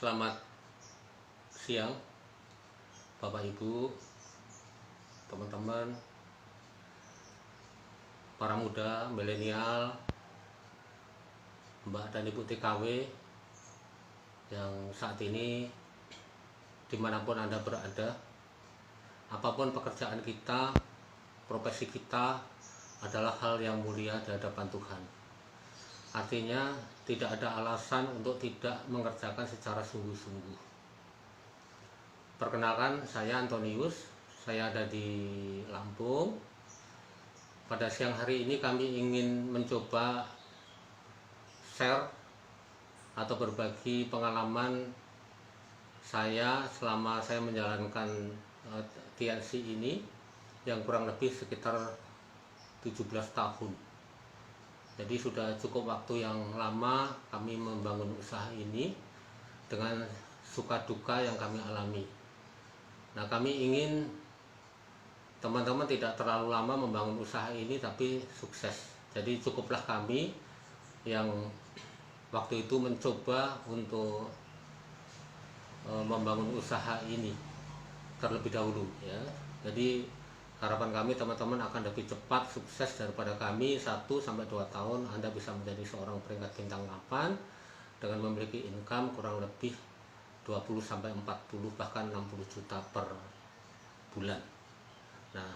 Selamat siang, Bapak Ibu, teman-teman, para muda, milenial, Mbak dan Ibu TKW yang saat ini dimanapun Anda berada, apapun pekerjaan kita, profesi kita adalah hal yang mulia di hadapan Tuhan. Artinya tidak ada alasan untuk tidak mengerjakan secara sungguh-sungguh. Perkenalkan, saya Antonius, saya ada di Lampung. Pada siang hari ini kami ingin mencoba share atau berbagi pengalaman saya selama saya menjalankan TNC ini yang kurang lebih sekitar 17 tahun. Jadi sudah cukup waktu yang lama kami membangun usaha ini dengan suka duka yang kami alami. Nah, kami ingin teman-teman tidak terlalu lama membangun usaha ini tapi sukses. Jadi cukuplah kami yang waktu itu mencoba untuk membangun usaha ini terlebih dahulu ya. Jadi harapan kami teman-teman akan lebih cepat sukses daripada kami. 1-2 tahun Anda bisa menjadi seorang peringkat bintang 8 dengan memiliki income kurang lebih 20-40 bahkan 60 juta per bulan. Nah,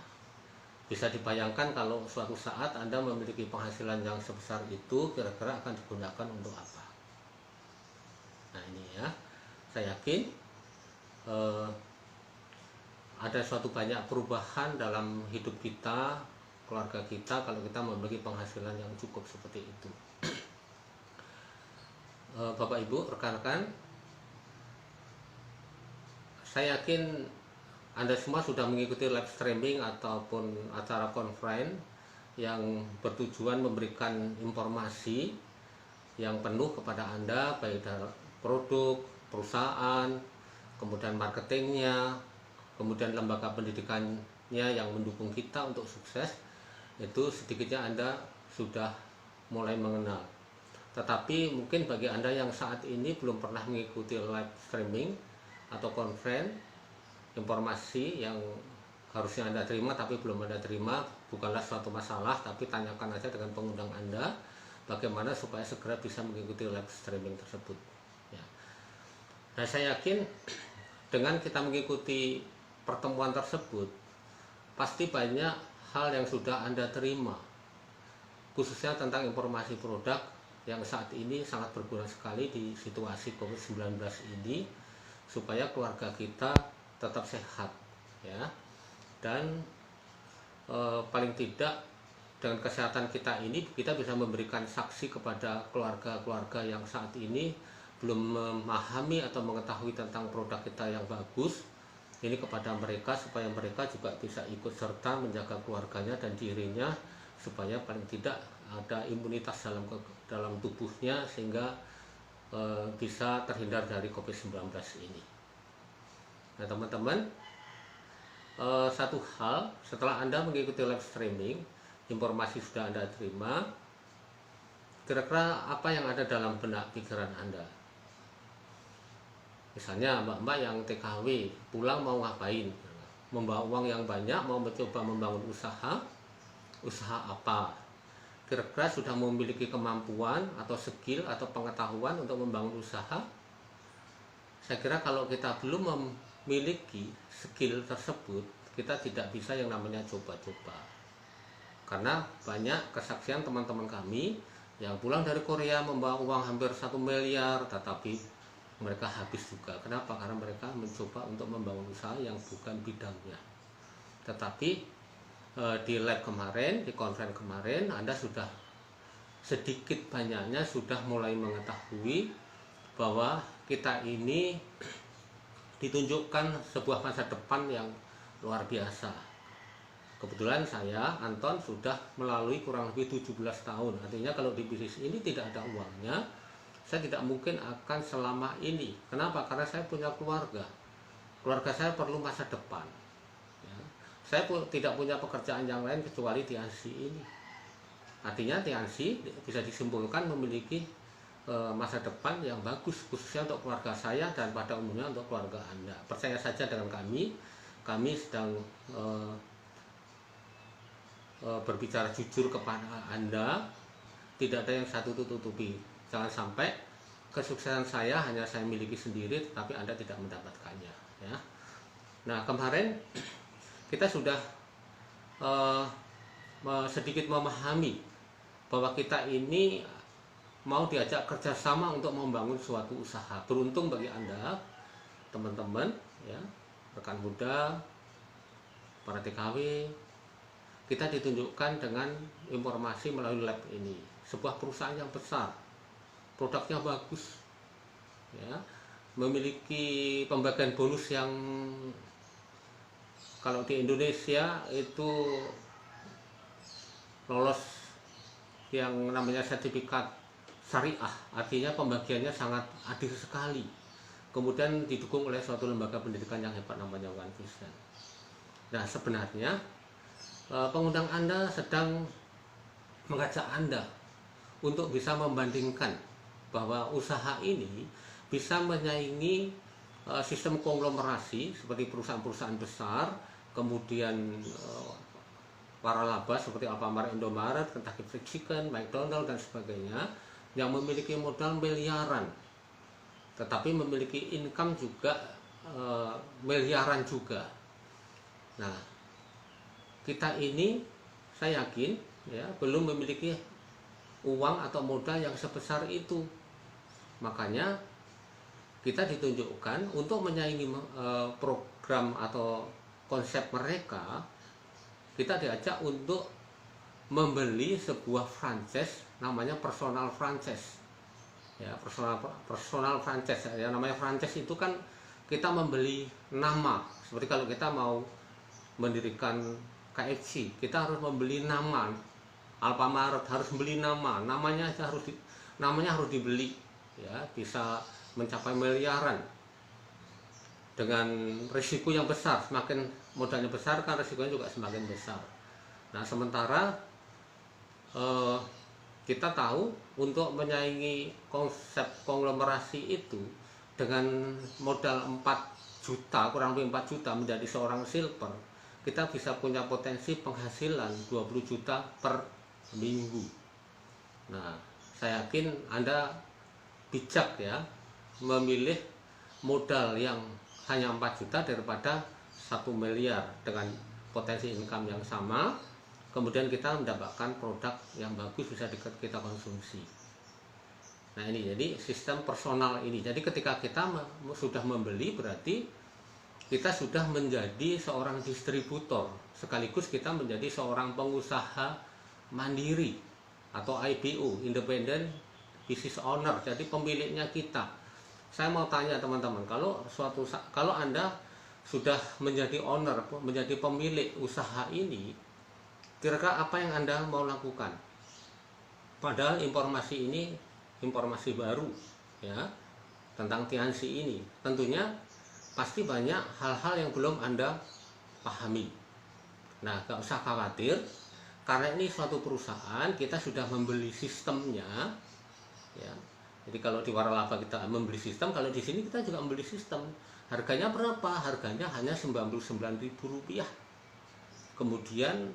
bisa dibayangkan kalau suatu saat Anda memiliki penghasilan yang sebesar itu, kira-kira akan digunakan untuk apa? Nah, ini ya, saya yakin ada suatu banyak perubahan dalam hidup kita, keluarga kita, kalau kita memiliki penghasilan yang cukup seperti itu. Bapak Ibu, rekan-rekan, saya yakin Anda semua sudah mengikuti live streaming ataupun acara conference yang bertujuan memberikan informasi yang penuh kepada Anda, baik dari produk, perusahaan, kemudian marketingnya, kemudian lembaga pendidikannya yang mendukung kita untuk sukses. Itu sedikitnya Anda sudah mulai mengenal. Tetapi mungkin bagi Anda yang saat ini belum pernah mengikuti live streaming atau conference, informasi yang harusnya Anda terima tapi belum Anda terima, bukanlah suatu masalah, tapi tanyakan aja dengan pengundang Anda bagaimana supaya segera bisa mengikuti live streaming tersebut ya. Nah, saya yakin dengan kita mengikuti pertemuan tersebut pasti banyak hal yang sudah Anda terima, khususnya tentang informasi produk yang saat ini sangat berguna sekali di situasi COVID-19 ini, supaya keluarga kita tetap sehat ya. Dan paling tidak dengan kesehatan kita ini kita bisa memberikan saksi kepada keluarga-keluarga yang saat ini belum memahami atau mengetahui tentang produk kita yang bagus ini kepada mereka, supaya mereka juga bisa ikut serta menjaga keluarganya dan dirinya, supaya paling tidak ada imunitas dalam tubuhnya sehingga bisa terhindar dari COVID-19 ini. Nah, teman-teman, satu hal, setelah Anda mengikuti live streaming, informasi sudah Anda terima, kira-kira apa yang ada dalam benak pikiran Anda? Misalnya mbak-mbak yang TKW pulang mau ngapain? Membawa uang yang banyak, mau mencoba membangun usaha apa? Kira-kira sudah memiliki kemampuan atau skill atau pengetahuan untuk membangun usaha? Saya kira kalau kita belum memiliki skill tersebut, kita tidak bisa yang namanya coba-coba. Karena banyak kesaksian teman-teman kami yang pulang dari Korea membawa uang hampir 1 miliar, tetapi mereka habis juga. Kenapa? Karena mereka mencoba untuk membangun usaha yang bukan bidangnya. Tetapi di live kemarin, di conference kemarin, Anda sudah sedikit banyaknya sudah mulai mengetahui bahwa kita ini ditunjukkan sebuah masa depan yang luar biasa. Kebetulan saya, Anton, sudah melalui kurang lebih 17 tahun. Artinya kalau di bisnis ini tidak ada uangnya, saya tidak mungkin akan selama ini. Kenapa? Karena saya punya keluarga. Keluarga saya perlu masa depan ya. Saya tidak punya pekerjaan yang lain kecuali TNC ini. Artinya TNC bisa disimpulkan memiliki masa depan yang bagus, khususnya untuk keluarga saya dan pada umumnya untuk keluarga Anda. Percaya saja dengan kami sedang berbicara jujur kepada Anda, tidak ada yang satu tutupi. Jangan sampai kesuksesan saya hanya saya miliki sendiri, tetapi Anda tidak mendapatkannya. Ya. Nah, kemarin kita sudah sedikit memahami bahwa kita ini mau diajak kerjasama untuk membangun suatu usaha. Beruntung bagi Anda, teman-teman, ya, rekan muda, para TKW, kita ditunjukkan dengan informasi melalui lab ini. Sebuah perusahaan yang besar, produknya bagus, ya, memiliki pembagian bonus yang kalau di Indonesia itu lolos yang namanya sertifikat syariah, artinya pembagiannya sangat adil sekali. Kemudian didukung oleh suatu lembaga pendidikan yang hebat namanya One Vision. Nah, sebenarnya pengundang Anda sedang mengajak Anda untuk bisa membandingkan bahwa usaha ini bisa menyaingi sistem konglomerasi seperti perusahaan-perusahaan besar, kemudian waralaba seperti Alfamart, Indomaret, Kentucky Fried Chicken, McDonald dan sebagainya, yang memiliki modal miliaran, tetapi memiliki income juga miliaran juga. Nah, kita ini saya yakin ya belum memiliki uang atau modal yang sebesar itu. Makanya kita ditunjukkan untuk menyaingi program atau konsep mereka. Kita diajak untuk membeli sebuah franchise namanya personal franchise. Ya, personal franchise. Ya, namanya franchise itu kan kita membeli nama. Seperti kalau kita mau mendirikan KFC, kita harus membeli nama. Alfamart harus beli nama. Namanya harus dibeli. Ya, bisa mencapai miliaran. Dengan risiko yang besar, semakin modalnya besar kan risikonya juga semakin besar. Nah, sementara kita tahu untuk menyaingi konsep konglomerasi itu dengan modal 4 juta, kurang lebih 4 juta menjadi seorang silver, kita bisa punya potensi penghasilan 20 juta per minggu. Nah, saya yakin Anda bijak ya memilih modal yang hanya 4 juta daripada 1 miliar dengan potensi income yang sama, kemudian kita mendapatkan produk yang bagus bisa kita konsumsi. Nah, ini jadi sistem personal ini. Jadi ketika kita sudah membeli, berarti kita sudah menjadi seorang distributor, sekaligus kita menjadi seorang pengusaha mandiri atau IBO, Independent Business Owner. Jadi pemiliknya kita. Saya mau tanya teman-teman, kalau Anda sudah menjadi owner, menjadi pemilik usaha ini, kira-kira apa yang Anda mau lakukan? Padahal informasi ini informasi baru ya tentang Tianxi ini. Tentunya pasti banyak hal-hal yang belum Anda pahami. Nah, gak usah khawatir, karena ini suatu perusahaan, kita sudah membeli sistemnya ya. Jadi kalau di waralaba kita membeli sistem, kalau di sini kita juga membeli sistem. Harganya berapa? Harganya hanya Rp99.000. Kemudian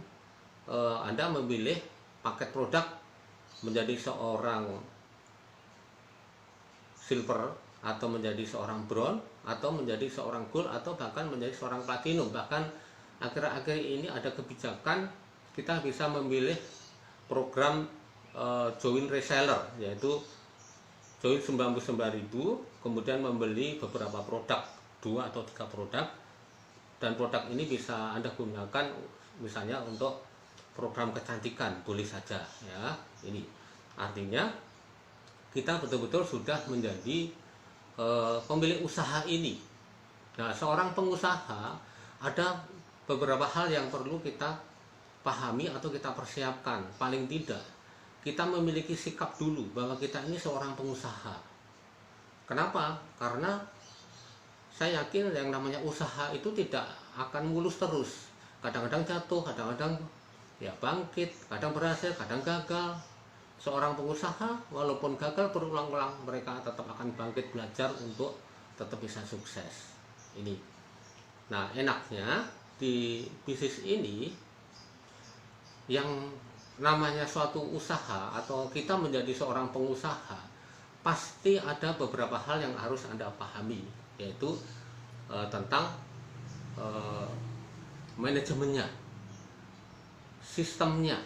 Anda memilih paket produk menjadi seorang silver atau menjadi seorang bronze atau menjadi seorang gold atau bahkan menjadi seorang platinum. Bahkan akhir-akhir ini ada kebijakan kita bisa memilih program join reseller, yaitu join 99.000, kemudian membeli beberapa produk, 2 atau 3 produk, dan produk ini bisa Anda gunakan misalnya untuk program kecantikan, boleh saja ya. Ini artinya kita betul-betul sudah menjadi pemilik usaha ini. Nah, seorang pengusaha ada beberapa hal yang perlu kita pahami atau kita persiapkan. Paling tidak kita memiliki sikap dulu bahwa kita ini seorang pengusaha. Kenapa? Karena saya yakin yang namanya usaha itu tidak akan mulus terus. Kadang-kadang jatuh, kadang-kadang ya bangkit, kadang berhasil, kadang gagal. seorang pengusaha walaupun gagal berulang-ulang, mereka tetap akan bangkit belajar untuk tetap bisa sukses. Ini. Nah, enaknya di bisnis ini, yang namanya suatu usaha atau kita menjadi seorang pengusaha, pasti ada beberapa hal yang harus Anda pahami, yaitu tentang manajemennya, sistemnya.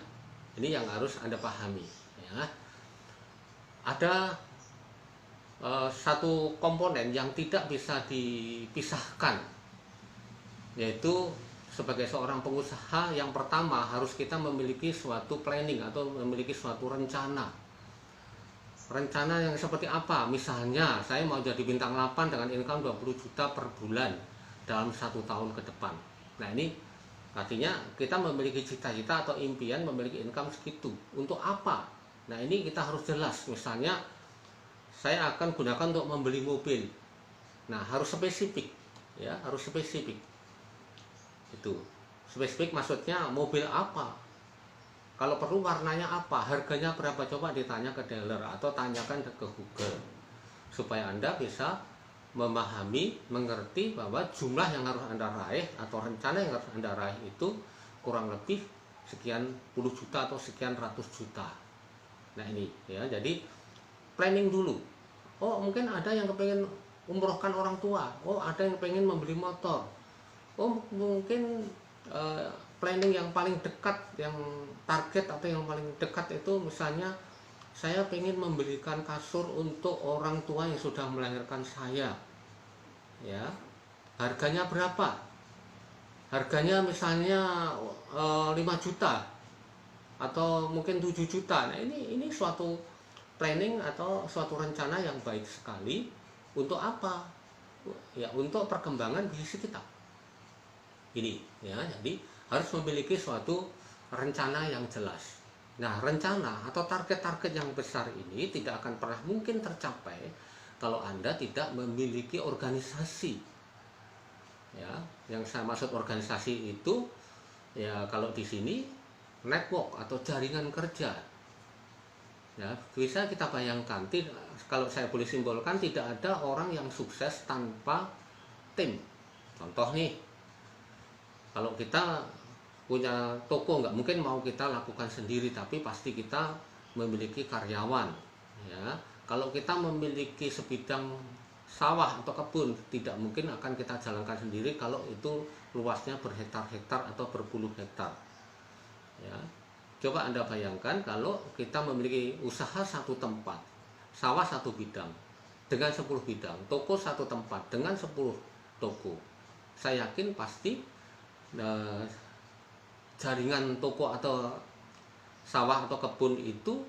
Ini yang harus Anda pahami, ya. Ada satu komponen yang tidak bisa dipisahkan, yaitu sebagai seorang pengusaha, yang pertama harus kita memiliki suatu planning atau memiliki suatu rencana. Rencana yang seperti apa? Misalnya saya mau jadi bintang 8 dengan income 20 juta per bulan dalam 1 tahun ke depan. Nah, ini artinya kita memiliki cita-cita atau impian memiliki income segitu. Untuk apa? Nah, ini kita harus jelas. Misalnya saya akan gunakan untuk membeli mobil. Nah, harus spesifik, ya, harus spesifik. Itu spesifik, maksudnya mobil apa, kalau perlu warnanya apa, harganya berapa, coba ditanya ke dealer atau tanyakan ke Google, supaya Anda bisa memahami, mengerti bahwa jumlah yang harus Anda raih atau rencana yang harus Anda raih itu kurang lebih sekian puluh juta atau sekian ratus juta. Nah, ini ya, jadi planning dulu. Oh, mungkin ada yang kepengen umrohkan orang tua, oh ada yang pengen membeli motor, oh mungkin planning yang paling dekat, yang target atau yang paling dekat itu misalnya saya pengen membelikan kasur untuk orang tua yang sudah melahirkan saya, ya, harganya berapa, harganya misalnya 5 juta atau mungkin 7 juta. Nah, ini suatu planning atau suatu rencana yang baik sekali. Untuk apa? Ya, untuk perkembangan bisnis kita ini, ya. Jadi harus memiliki suatu rencana yang jelas. Nah, rencana atau target-target yang besar ini tidak akan pernah mungkin tercapai kalau Anda tidak memiliki organisasi, ya. Yang saya maksud organisasi itu, ya, kalau di sini network atau jaringan kerja, ya. Bisa kita bayangkan, kalau saya boleh simbolkan, tidak ada orang yang sukses tanpa tim. Contoh nih, kalau kita punya toko, nggak mungkin mau kita lakukan sendiri, tapi pasti kita memiliki karyawan, ya. Kalau kita memiliki sebidang sawah atau kebun, tidak mungkin akan kita jalankan sendiri kalau itu luasnya berhektar-hektar atau berpuluh hektar, ya. Coba Anda bayangkan kalau kita memiliki usaha satu tempat, sawah satu bidang dengan 10 bidang, toko satu tempat dengan 10 toko. Saya yakin pasti jaringan toko atau sawah atau kebun itu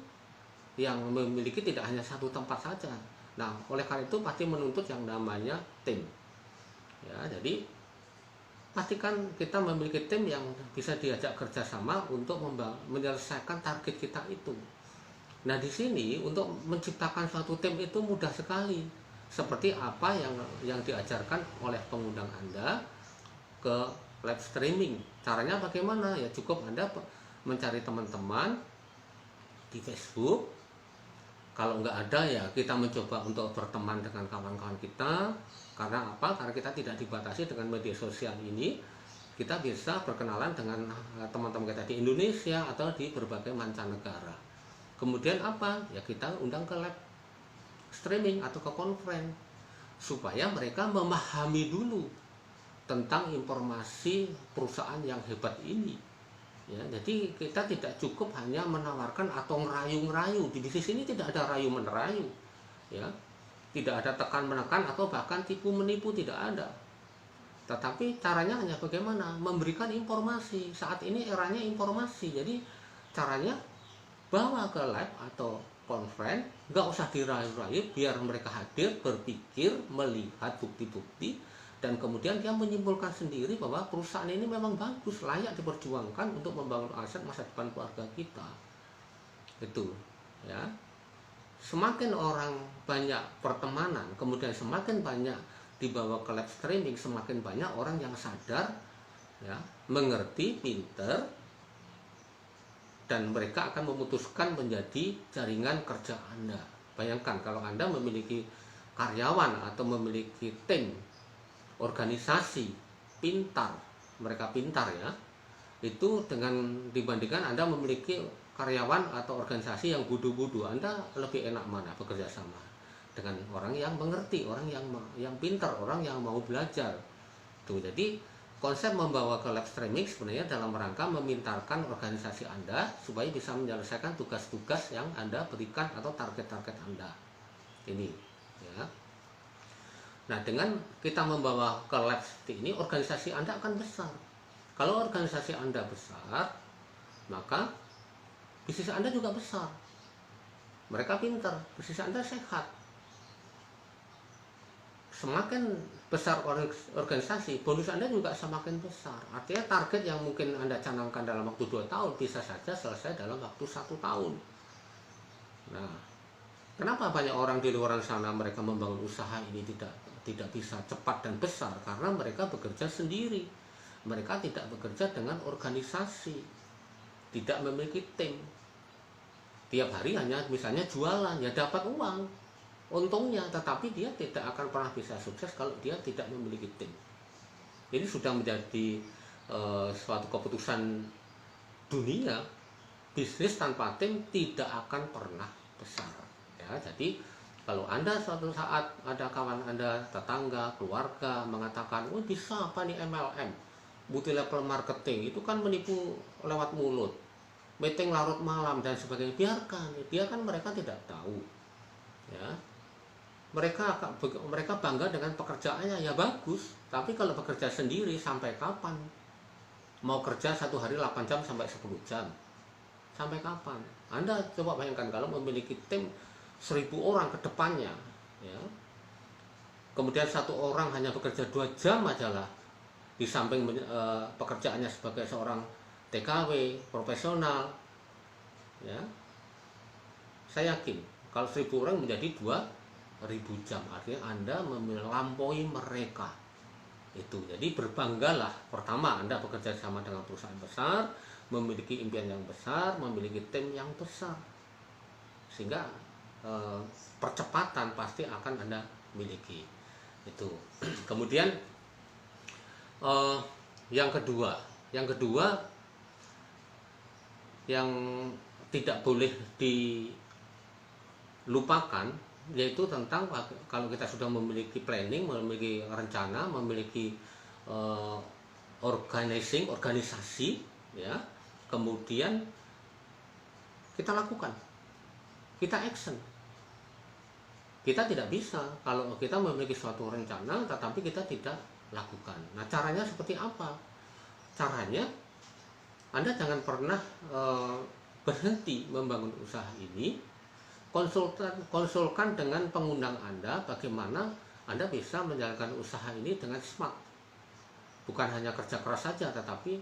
yang memiliki tidak hanya satu tempat saja. Nah, oleh karena itu pasti menuntut yang namanya tim, ya. Jadi pastikan kita memiliki tim yang bisa diajak kerjasama untuk menyelesaikan target kita itu. Nah, di sini untuk menciptakan suatu tim itu mudah sekali. Seperti apa yang diajarkan oleh pengundang Anda ke live streaming. Caranya bagaimana? Ya, cukup Anda mencari teman-teman di Facebook. Kalau nggak ada, ya kita mencoba untuk berteman dengan kawan-kawan kita. Karena apa? Karena kita tidak dibatasi dengan media sosial ini. Kita bisa berkenalan dengan teman-teman kita di Indonesia atau di berbagai mancanegara. Kemudian apa? Ya kita undang ke live streaming atau ke conference, supaya mereka memahami dulu tentang informasi perusahaan yang hebat ini, ya. Jadi kita tidak cukup hanya menawarkan atau ngerayu-ngerayu. Di bisnis ini tidak ada rayu menerayu, ya. Tidak ada tekan menekan atau bahkan tipu menipu, tidak ada. Tetapi caranya hanya bagaimana? Memberikan informasi. Saat ini eranya informasi. Jadi caranya bawa ke live atau conference, nggak usah dirayu-rayu, biar mereka hadir, berpikir, melihat bukti-bukti, dan kemudian dia menyimpulkan sendiri bahwa perusahaan ini memang bagus, layak diperjuangkan untuk membangun aset masa depan keluarga kita. Itu, ya. Semakin orang banyak pertemanan, kemudian semakin banyak dibawa ke live streaming, semakin banyak orang yang sadar, ya, mengerti, pinter, dan mereka akan memutuskan menjadi jaringan kerja Anda. Bayangkan kalau Anda memiliki karyawan atau memiliki tim, organisasi pintar, mereka pintar ya, itu dengan dibandingkan Anda memiliki karyawan atau organisasi yang bodoh-bodoh, Anda lebih enak mana bekerja sama dengan orang yang mengerti, orang yang pintar, orang yang mau belajar. Tuh, jadi konsep membawa ke live streaming sebenarnya dalam rangka memintarkan organisasi Anda supaya bisa menyelesaikan tugas-tugas yang Anda berikan atau target-target Anda. Ini ya. Nah, dengan kita membawa ke live seperti ini, organisasi Anda akan besar. Kalau organisasi Anda besar, maka bisnis Anda juga besar. Mereka pintar, bisnis Anda sehat. Semakin besar organisasi, bonus Anda juga semakin besar. Artinya target yang mungkin Anda canangkan dalam waktu 2 tahun bisa saja selesai dalam waktu 1 tahun. Nah, kenapa banyak orang di luar sana mereka membangun usaha ini tidak bisa cepat dan besar? Karena mereka bekerja sendiri. Mereka tidak bekerja dengan organisasi, tidak memiliki tim. Tiap hari hanya misalnya jualan, ya dapat uang, untungnya, tetapi dia tidak akan pernah bisa sukses kalau dia tidak memiliki tim. Ini sudah menjadi suatu keputusan dunia, bisnis tanpa tim tidak akan pernah besar. Ya, jadi kalau Anda suatu saat ada kawan Anda, tetangga, keluarga mengatakan, "Oh, bisa apa nih MLM? Multi level marketing itu kan menipu lewat mulut, meeting larut malam dan sebagainya." Biarkan, dia kan mereka tidak tahu. Ya. Mereka bangga dengan pekerjaannya, ya bagus, tapi kalau bekerja sendiri sampai kapan? Mau kerja 1 hari 8 jam sampai 10 jam, sampai kapan? Anda coba bayangkan kalau memiliki tim 1000 orang ke depannya, ya. Kemudian 1 orang hanya bekerja 2 jam aja lah, di samping pekerjaannya sebagai seorang TKW profesional, ya. Saya yakin kalau 1000 orang menjadi 2000 jam, artinya Anda melampaui mereka. Itu. Jadi berbanggalah, pertama Anda bekerja sama dengan perusahaan besar, memiliki impian yang besar, memiliki tim yang besar, sehingga percepatan pasti akan Anda miliki. Itu. Kemudian yang kedua yang tidak boleh dilupakan, yaitu tentang kalau kita sudah memiliki planning, memiliki rencana, memiliki organisasi, ya, kemudian kita lakukan, kita action. Kita tidak bisa kalau kita memiliki suatu rencana tetapi kita tidak lakukan. Nah, caranya seperti apa? Caranya Anda jangan pernah berhenti membangun usaha ini. Konsulkan dengan pengundang Anda bagaimana Anda bisa menjalankan usaha ini dengan smart. Bukan hanya kerja keras saja, tetapi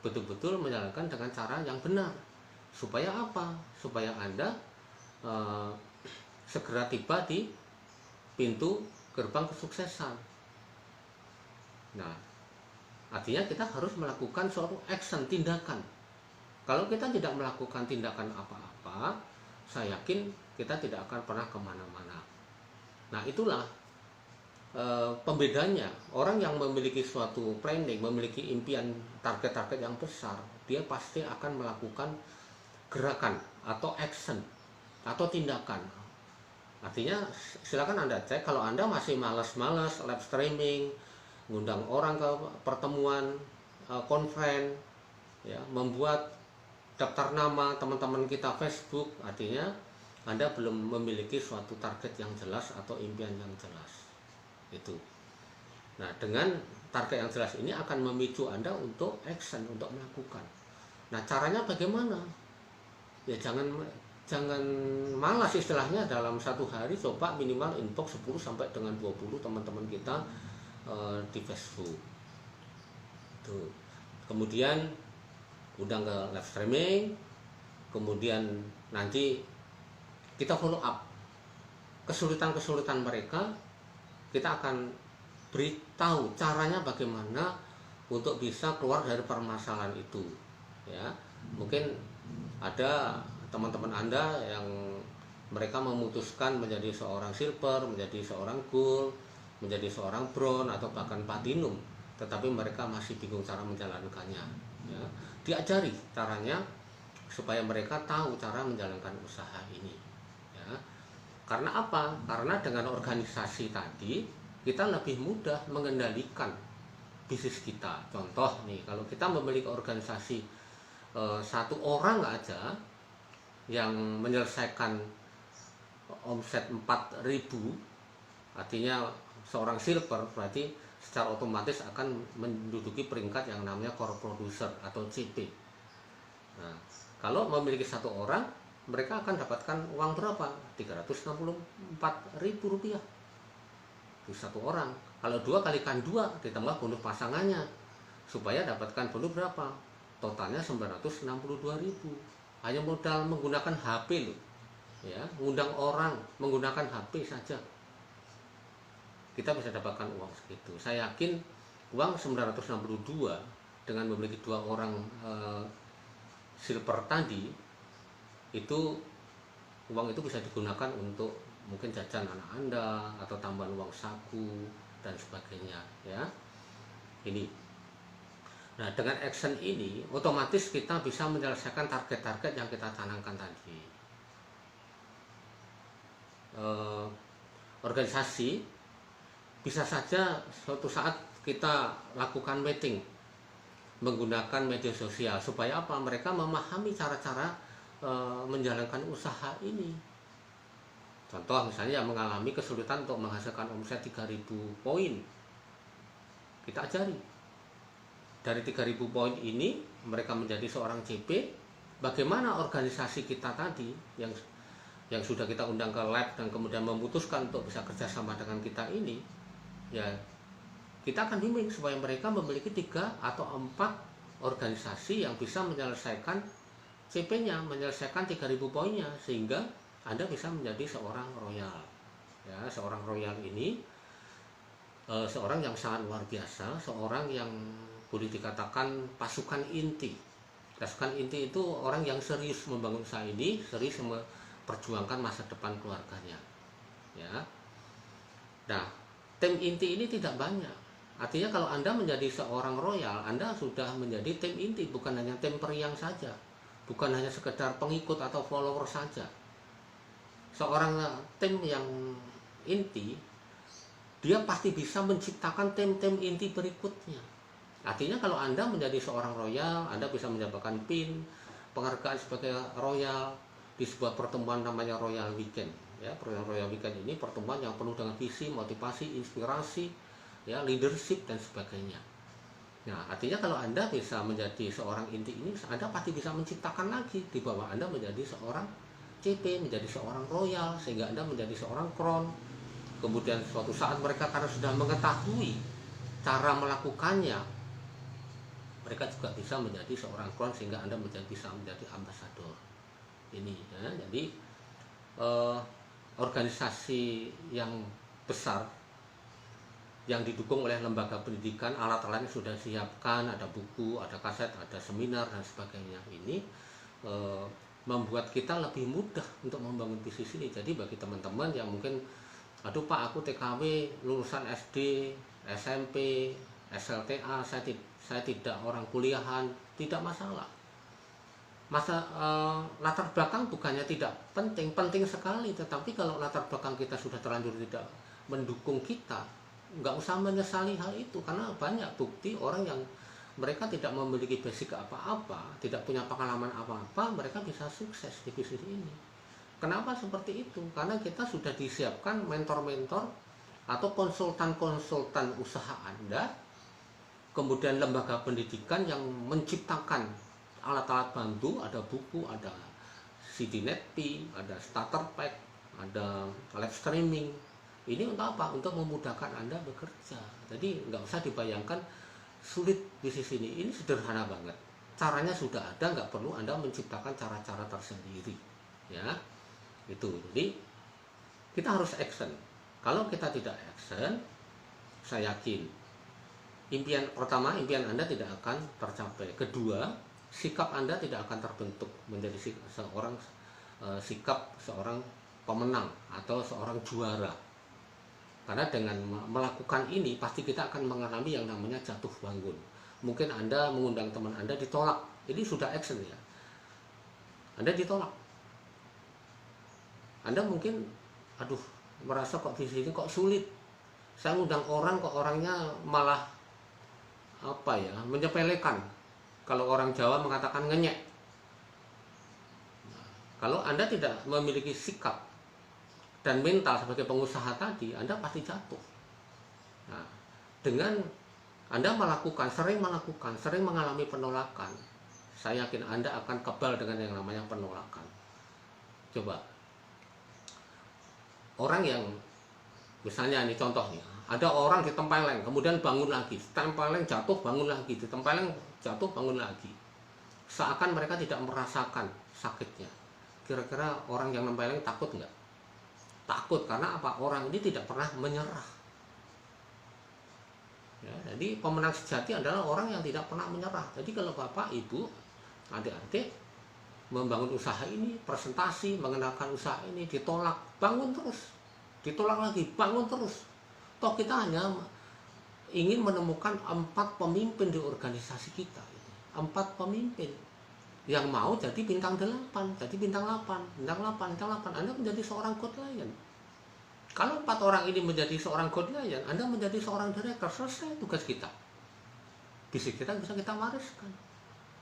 betul-betul menjalankan dengan cara yang benar. Supaya apa? Supaya Anda segera tiba di pintu gerbang kesuksesan. Nah, artinya kita harus melakukan suatu action, tindakan. Kalau kita tidak melakukan tindakan apa-apa, saya yakin kita tidak akan pernah kemana-mana. Nah, itulah pembedanya. Orang yang memiliki suatu planning, memiliki impian, target-target yang besar, dia pasti akan melakukan gerakan atau action atau tindakan. Artinya silakan Anda cek, kalau Anda masih malas-malas live streaming, ngundang orang ke pertemuan, conference, ya, membuat daftar nama teman-teman kita Facebook, artinya Anda belum memiliki suatu target yang jelas atau impian yang jelas. Itu. Nah, dengan target yang jelas ini akan memicu Anda untuk action, untuk melakukan. Nah, caranya bagaimana? Ya jangan malas istilahnya, dalam 1 hari coba minimal inbox 10 sampai dengan 20 teman-teman kita di Facebook. Tuh. Kemudian undang ke live streaming, kemudian nanti kita follow up kesulitan-kesulitan mereka, kita akan beritahu caranya bagaimana untuk bisa keluar dari permasalahan itu, ya. Mungkin Ada teman-teman Anda yang mereka memutuskan menjadi seorang silver, menjadi seorang gold, menjadi seorang bronze atau bahkan platinum, tetapi mereka masih bingung cara menjalankannya. Ya. Diajari caranya supaya mereka tahu cara menjalankan usaha ini. Ya. Karena apa? Karena dengan organisasi tadi kita lebih mudah mengendalikan bisnis kita. Contoh nih, kalau kita memiliki organisasi satu orang aja yang menyelesaikan omset 4.000, artinya seorang silver, berarti secara otomatis akan menduduki peringkat yang namanya core producer atau CP. Nah, kalau memiliki satu orang, mereka akan dapatkan uang berapa? 364.000 rupiah di satu orang. Kalau dua kalikan dua ditambah bonus pasangannya, supaya dapatkan bonus berapa? Totalnya 962.000. Hanya modal menggunakan HP loh, ya, ngundang orang menggunakan HP saja kita bisa dapatkan uang segitu. Saya yakin uang 962 dengan memiliki dua orang silver tadi, itu uang itu bisa digunakan untuk mungkin jajan anak Anda atau tambahan uang saku dan sebagainya, ya. Ini. Nah, dengan action ini otomatis kita bisa menyelesaikan target-target yang kita canangkan tadi. Organisasi bisa saja suatu saat kita lakukan meeting menggunakan media sosial supaya apa? Mereka memahami cara-cara menjalankan usaha ini. Contoh misalnya yang mengalami kesulitan untuk menghasilkan omset 3.000 poin, kita ajari. Dari 3.000 poin ini mereka menjadi seorang CP. Bagaimana organisasi kita tadi yang sudah kita undang ke lab dan kemudian memutuskan untuk bisa kerjasama dengan kita ini, ya kita akan bimbing supaya mereka memiliki 3 atau 4 organisasi yang bisa menyelesaikan CP-nya, menyelesaikan 3.000 poinnya, sehingga Anda bisa menjadi seorang royal. Ya, seorang royal ini seorang yang sangat luar biasa, seorang yang boleh dikatakan pasukan inti. Pasukan inti itu orang yang serius membangun usaha ini, serius memperjuangkan masa depan keluarganya. Ya. Nah, tim inti ini tidak banyak. Artinya kalau Anda menjadi seorang royal, Anda sudah menjadi tim inti, bukan hanya tim periang saja, bukan hanya sekedar pengikut atau follower saja. Seorang tim yang inti, dia pasti bisa menciptakan tim-tim inti berikutnya. Artinya kalau Anda menjadi seorang royal, Anda bisa mendapatkan pin, penghargaan sebagai royal di sebuah pertemuan namanya Royal Weekend. Ya, Royal Weekend ini pertemuan yang penuh dengan visi, motivasi, inspirasi, ya, leadership dan sebagainya. Nah, artinya kalau Anda bisa menjadi seorang inti ini, Anda pasti bisa menciptakan lagi di bawah Anda menjadi seorang CP, menjadi seorang royal, sehingga Anda menjadi seorang crown. Kemudian suatu saat mereka karena sudah mengetahui cara melakukannya, mereka juga bisa menjadi seorang crown, sehingga Anda bisa menjadi ambasador. Ini, ya, jadi organisasi yang besar yang didukung oleh lembaga pendidikan, alat-alatnya sudah disiapkan, ada buku, ada kaset, ada seminar dan sebagainya. Ini membuat kita lebih mudah untuk membangun bisnis ini. Jadi bagi teman-teman yang mungkin, aduh Pak, aku TKW lulusan SD, SMP, SLTA, saya tidak orang kuliahan, tidak masalah. Latar belakang bukannya tidak penting, penting sekali, tetapi kalau latar belakang kita sudah terlanjur tidak mendukung kita, nggak usah menyesali hal itu, karena banyak bukti orang yang mereka tidak memiliki basic apa-apa, tidak punya pengalaman apa-apa, mereka bisa sukses di bisnis ini. Kenapa seperti itu? Karena kita sudah disiapkan mentor-mentor atau konsultan-konsultan usaha Anda, kemudian lembaga pendidikan yang menciptakan alat-alat bantu, ada buku, ada CD Netpi, ada starter pack, ada live streaming. Ini untuk apa? Untuk memudahkan Anda bekerja. Jadi nggak usah dibayangkan sulit bisnis ini. Ini sederhana banget. Caranya sudah ada, nggak perlu Anda menciptakan cara-cara tersendiri. Ya, itu. Jadi kita harus action. Kalau kita tidak action, saya yakin impian pertama, impian Anda tidak akan tercapai. Kedua, sikap Anda tidak akan terbentuk menjadi sikap seorang pemenang atau seorang juara. Karena dengan melakukan ini pasti kita akan mengalami yang namanya jatuh bangun. Mungkin Anda mengundang teman Anda ditolak, ini sudah action ya. Anda ditolak, Anda mungkin aduh merasa kok di sini kok sulit. Saya ngundang orang kok orangnya malah menyepelekan. Kalau orang Jawa mengatakan ngenyek. Kalau Anda tidak memiliki sikap dan mental sebagai pengusaha tadi, Anda pasti jatuh. Nah, dengan Anda sering mengalami penolakan, saya yakin Anda akan kebal dengan yang namanya penolakan. Coba, orang yang misalnya ini contohnya, ada orang ditempeleng, kemudian bangun lagi, ditempeleng jatuh, bangun lagi, ditempeleng jatuh, bangun lagi. Seakan mereka tidak merasakan sakitnya. Kira-kira orang yang nempeleng takut nggak? Takut, karena apa? Orang ini tidak pernah menyerah. Ya, jadi pemenang sejati adalah orang yang tidak pernah menyerah. Jadi kalau Bapak, Ibu, adik-adik membangun usaha ini, presentasi, mengenalkan usaha ini, ditolak, bangun terus. Ditolak lagi, bangun terus. Toh kita hanya ingin menemukan 4 pemimpin di organisasi kita. 4 pemimpin yang mau jadi bintang 8, jadi bintang 8, bintang 8, bintang 8. Anda menjadi seorang God Lion. Kalau 4 orang ini menjadi seorang God Lion, Anda menjadi seorang director, selesai tugas kita. Bisnis kita bisa kita wariskan.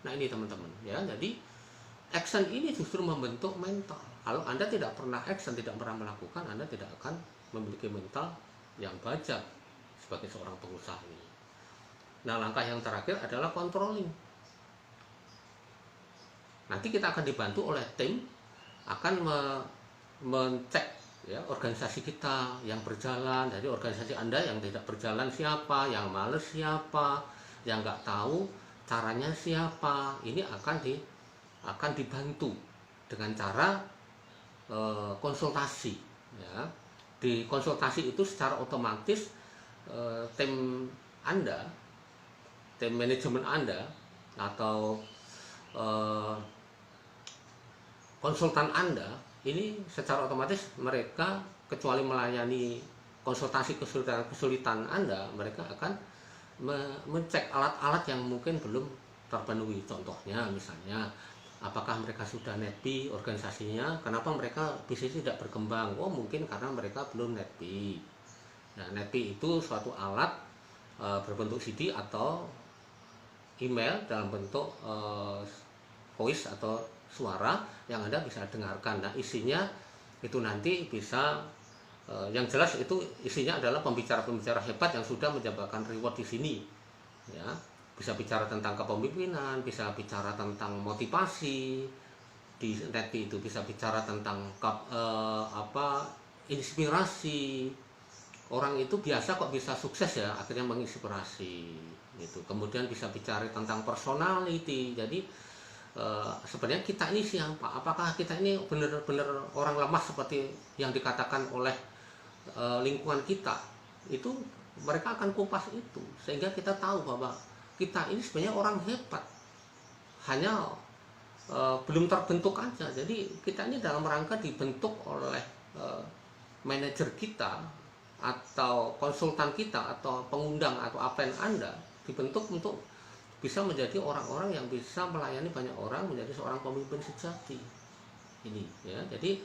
Nah ini teman-teman ya, jadi action ini justru membentuk mental. Kalau Anda tidak pernah action, tidak pernah melakukan, Anda tidak akan memiliki mental yang baja sebagai seorang pengusaha ini. Nah langkah yang terakhir adalah controlling. Nanti kita akan dibantu oleh tim, akan mencek ya organisasi kita yang berjalan. Jadi organisasi Anda yang tidak berjalan siapa, yang males siapa, yang nggak tahu caranya siapa. Ini akan dibantu dengan cara konsultasi ya. Di konsultasi itu secara otomatis tim Anda, tim manajemen Anda atau konsultan Anda ini secara otomatis mereka, kecuali melayani konsultasi kesulitan Anda, mereka akan mengecek alat-alat yang mungkin belum terpenuhi. Contohnya misalnya, apakah mereka sudah NetP organisasinya, kenapa mereka bisnis tidak berkembang? Oh mungkin karena mereka belum NetP. Nah NetP itu suatu alat berbentuk CD atau email dalam bentuk voice atau suara yang Anda bisa dengarkan. Nah isinya itu nanti bisa yang jelas itu isinya adalah pembicara-pembicara hebat yang sudah mendapatkan reward di sini ya. Bisa bicara tentang kepemimpinan, bisa bicara tentang motivasi di NetP itu, bisa bicara tentang inspirasi. Orang itu biasa kok bisa sukses ya, akhirnya menginspirasi gitu. Kemudian bisa bicara tentang personality. Jadi sebenarnya kita ini siapa? Apakah kita ini benar-benar orang lemah seperti yang dikatakan oleh lingkungan kita? Itu mereka akan kupas itu, sehingga kita tahu bahwa kita ini sebenarnya orang hebat, hanya belum terbentuk aja. Jadi kita ini dalam rangka dibentuk oleh manajer kita atau konsultan kita atau pengundang atau apa yang Anda, dibentuk untuk bisa menjadi orang-orang yang bisa melayani banyak orang, menjadi seorang pemimpin sejati ini ya. Jadi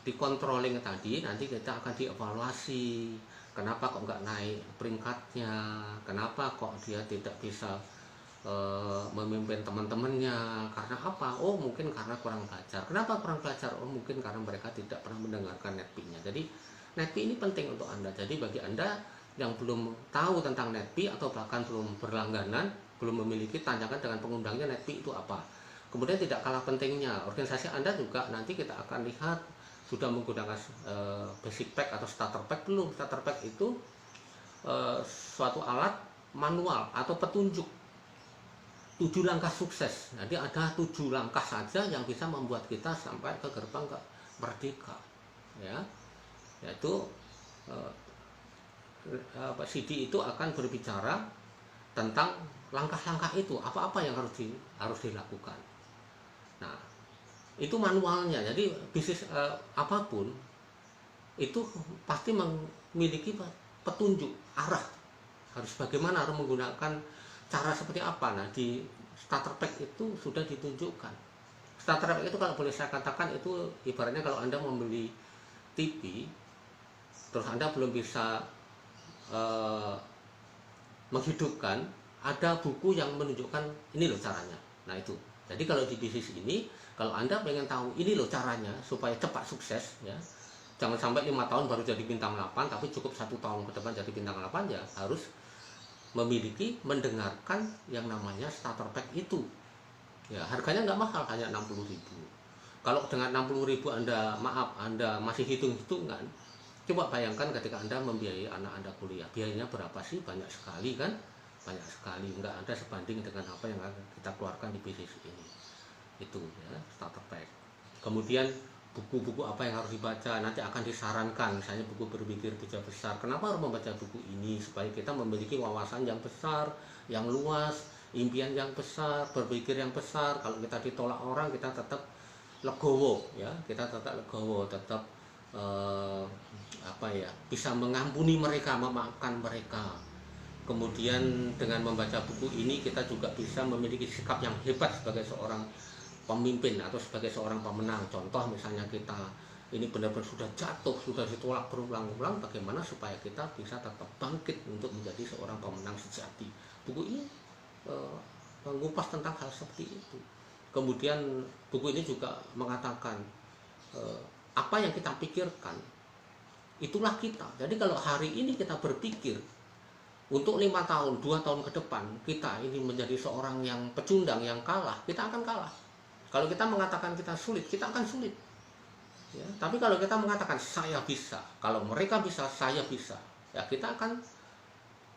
di controlling tadi nanti kita akan dievaluasi, kenapa kok nggak naik peringkatnya, kenapa kok dia tidak bisa memimpin teman-temannya, karena apa? Oh mungkin karena kurang belajar. Kenapa kurang belajar? Oh mungkin karena mereka tidak pernah mendengarkan NetP-nya. Jadi NetP ini penting untuk Anda. Jadi bagi Anda yang belum tahu tentang NetP atau bahkan belum berlangganan, belum memiliki, tanyakan dengan pengundangnya NetP itu apa. Kemudian tidak kalah pentingnya, organisasi Anda juga nanti kita akan lihat sudah menggunakan basic pack atau starter pack belum. Starter pack itu suatu alat manual atau petunjuk 7 langkah sukses. Jadi ada 7 langkah saja yang bisa membuat kita sampai ke gerbang ke merdeka ya. Yaitu CD itu akan berbicara tentang langkah-langkah itu, apa-apa yang harus dilakukan. Nah, itu manualnya. Jadi bisnis apapun itu pasti memiliki petunjuk arah, harus bagaimana, harus menggunakan cara seperti apa. Nah, di starter pack itu sudah ditunjukkan. Starter pack itu kalau boleh saya katakan itu ibaratnya kalau Anda membeli TV terus Anda belum bisa menghidupkan, ada buku yang menunjukkan ini loh caranya. Nah itu. Jadi kalau di bisnis ini, kalau Anda pengen tahu ini loh caranya supaya cepat sukses, ya, jangan sampai 5 tahun baru jadi bintang 8, tapi cukup 1 tahun ke depan jadi bintang 8, ya harus mendengarkan yang namanya starter pack itu. Ya, harganya nggak mahal, hanya 60.000. Kalau dengan 60.000 Anda masih hitung-hitungan, coba bayangkan ketika Anda membiayai anak Anda kuliah, biayanya berapa sih? Banyak sekali kan? Banyak sekali, nggak ada sebanding dengan apa yang kita keluarkan di bisnis ini. Itu ya, starter pack. Kemudian buku-buku apa yang harus dibaca, nanti akan disarankan, misalnya buku berpikir bijak besar. Kenapa harus membaca buku ini? Supaya kita memiliki wawasan yang besar, yang luas, impian yang besar, berpikir yang besar. Kalau kita ditolak orang, kita tetap legowo, ya, kita tetap legowo, tetap bisa mengampuni mereka, memaafkan mereka. Kemudian dengan membaca buku ini kita juga bisa memiliki sikap yang hebat sebagai seorang pemimpin atau sebagai seorang pemenang. Contoh misalnya kita ini benar-benar sudah jatuh, sudah ditolak berulang-ulang, bagaimana supaya kita bisa tetap bangkit untuk menjadi seorang pemenang sejati. Buku ini mengupas tentang hal seperti itu. Kemudian buku ini juga mengatakan apa yang kita pikirkan itulah kita. Jadi kalau hari ini kita berpikir untuk 5 tahun, 2 tahun ke depan kita ini menjadi seorang yang pecundang, yang kalah, kita akan kalah. Kalau kita mengatakan kita sulit, kita akan sulit, ya. Tapi kalau kita mengatakan saya bisa, kalau mereka bisa, saya bisa, ya kita akan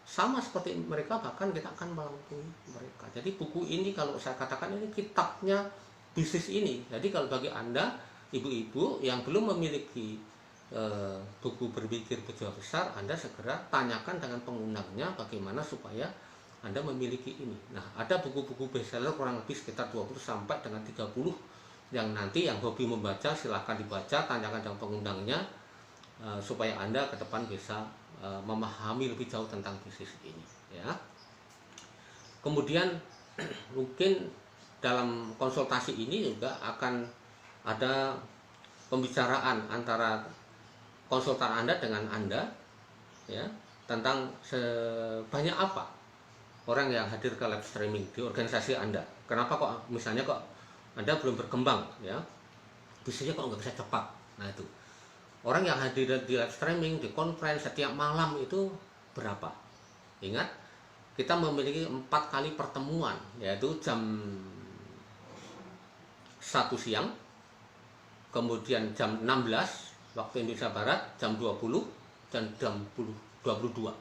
sama seperti mereka, bahkan kita akan melampaui mereka. Jadi buku ini kalau saya katakan ini kitabnya bisnis ini. Jadi kalau bagi Anda ibu-ibu yang belum memiliki buku berpikir bijak besar, Anda segera tanyakan dengan pengundangnya bagaimana supaya Anda memiliki ini. Nah, ada buku-buku bestseller kurang lebih sekitar 20 sampai dengan 30 yang nanti yang hobi membaca silahkan dibaca, tanyakan dengan pengundangnya supaya Anda ke depan bisa memahami lebih jauh tentang bisnis ini, ya. Kemudian mungkin dalam konsultasi ini juga akan ada pembicaraan antara konsultan Anda dengan Anda, ya, tentang sebanyak apa orang yang hadir ke live streaming di organisasi Anda. Kenapa kok misalnya kok Anda belum berkembang, ya, bisnisnya kok nggak bisa cepat. Nah itu orang yang hadir di live streaming, di conference setiap malam itu berapa? Ingat, kita memiliki 4 kali pertemuan, yaitu jam 1 siang, kemudian jam 16 waktu Indonesia Barat, jam 20 dan jam 22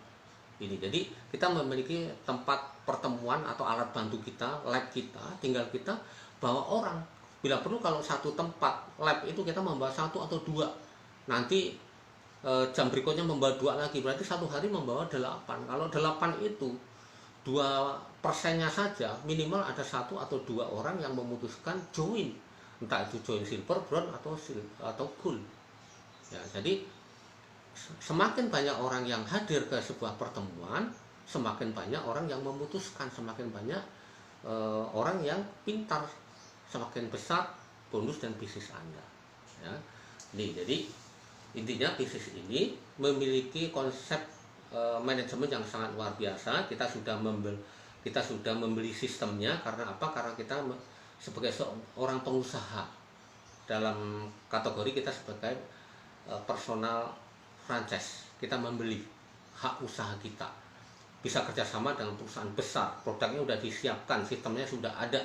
ini. Jadi kita memiliki tempat pertemuan atau alat bantu kita, lab kita, tinggal kita bawa orang. Bila perlu kalau satu tempat lab itu kita membawa 1 atau 2, nanti jam berikutnya membawa 2 lagi, berarti satu hari membawa 8. Kalau 8 itu 2%-nya saja, minimal ada 1 atau 2 orang yang memutuskan join, entah itu join silver, bronze atau gold. Ya, jadi semakin banyak orang yang hadir ke sebuah pertemuan, semakin banyak orang yang memutuskan, semakin banyak orang yang pintar, semakin besar bonus dan bisnis Anda. Ya. Nih, jadi intinya bisnis ini memiliki konsep manajemen yang sangat luar biasa. Kita sudah membeli sistemnya. Karena apa? Karena kita sebagai seorang pengusaha, dalam kategori kita sebagai personal franchise, kita membeli hak usaha kita, bisa kerjasama dengan perusahaan besar, produknya sudah disiapkan, sistemnya sudah ada,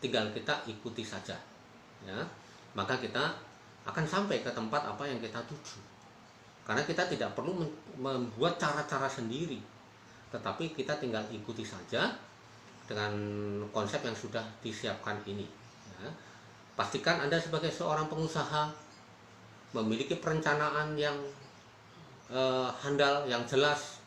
tinggal kita ikuti saja, ya. Maka kita akan sampai ke tempat apa yang kita tuju, karena kita tidak perlu membuat cara-cara sendiri, tetapi kita tinggal ikuti saja dengan konsep yang sudah disiapkan ini, ya. Pastikan Anda sebagai seorang pengusaha memiliki perencanaan yang handal, yang jelas,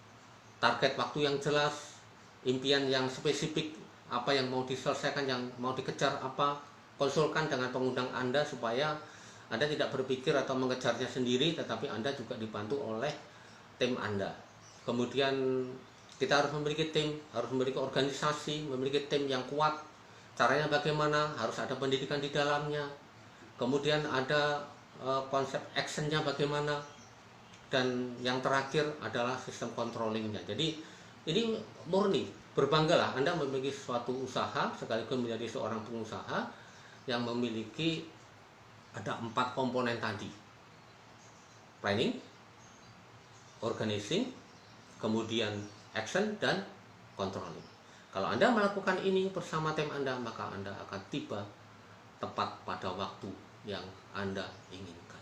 target waktu yang jelas, impian yang spesifik, apa yang mau diselesaikan, yang mau dikejar apa, konsulkan dengan pengundang Anda supaya Anda tidak berpikir atau mengejarnya sendiri, tetapi Anda juga dibantu oleh tim Anda. Kemudian kita harus memiliki tim, harus memiliki organisasi, memiliki tim yang kuat. Caranya bagaimana? Harus ada pendidikan di dalamnya. Kemudian ada konsep actionnya bagaimana. Dan yang terakhir adalah sistem controllingnya. Jadi ini murni, berbanggalah Anda memiliki suatu usaha sekaligus menjadi seorang pengusaha yang memiliki ada 4 komponen tadi: planning, organizing, kemudian action, dan controlling. Kalau Anda melakukan ini bersama tim Anda, maka Anda akan tiba tepat pada waktu yang Anda inginkan.